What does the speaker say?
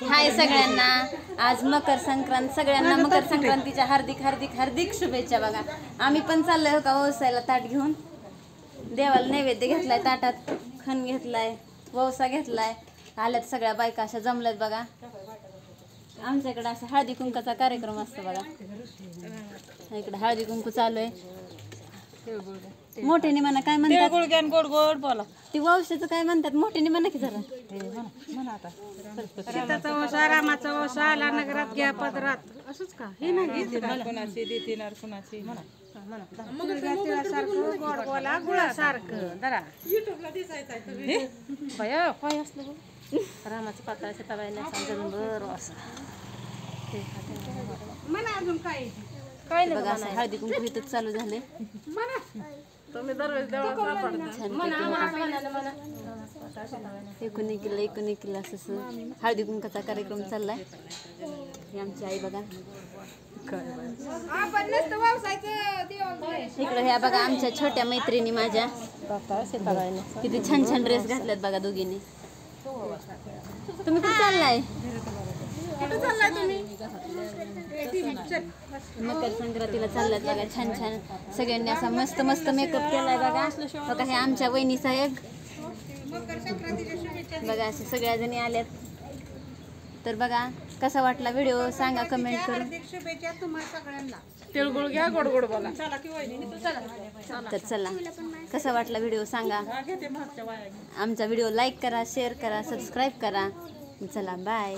हाय सगळ्यांना, आज मकर संक्रांत. सगळ्यांना मकर संक्रांतीच्या हार्दिक हार्दिक हार्दिक शुभेच्छा. बघा आम्ही पण चाललोय हो का ववसायला ताट घेऊन. देवाला नैवेद्य घेतलाय, ताटात खण घेतलाय, ववसा घेतलाय. आल्यात सगळ्या बायका अशा जमल्यात बघा. आमच्याकडे असं हळदी कुंकाचा कार्यक्रम असतो बघा. इकडे हळदी कुंकू चालू आहे. मोठ्याने म्हणा, काय म्हणतात गोड गोड बोला. ती वंशाचं काय म्हणतात, मोठ्याने म्हणा की जरा. म्हणा आता सीताचा वसा, रामाचा वसा आला नगरात घ्या पदरात. असंच का हे नाही कुणाची देतीनार कुणाची म्हणा सारखं गोड बोला गुळासारखं जरा युट्यूबला दिसायचं भया काय असलं रामाचं पातळ सीताबाईने सांगितलं बरं असं म्हणा. अजून काय काय बघा असं हळदी कुंकू इथंच चालू झाले. तुम्ही दरवेळेस एकूण एकीला असं हळदी कुंकाचा कार्यक्रम चाललाय. ही आमची आई बघा. इकडे ह्या बघा आमच्या छोट्या मैत्रिणी माझ्या किती छान छान ड्रेस घातल्यात बघा दोघींनी. तुम्ही कुठे चाललाय? मकर संक्रांतीला चाललात बघा. छान छान सगळ्यांनी असा मस्त मस्त मेकअप केलाय बघा. बघा हे आमच्या वहिनी साहेब बघा, असे सगळ्या जणी आल्यात. तर बघा कसा वाटला व्हिडिओ सांगा कमेंट करून. तिळगुळ घ्या, गोड गोड बोला. तर चला कसा वाटला व्हिडिओ सांगा. आमचा व्हिडिओ लाईक करा, शेअर करा, सबस्क्राईब करा. चला बाय.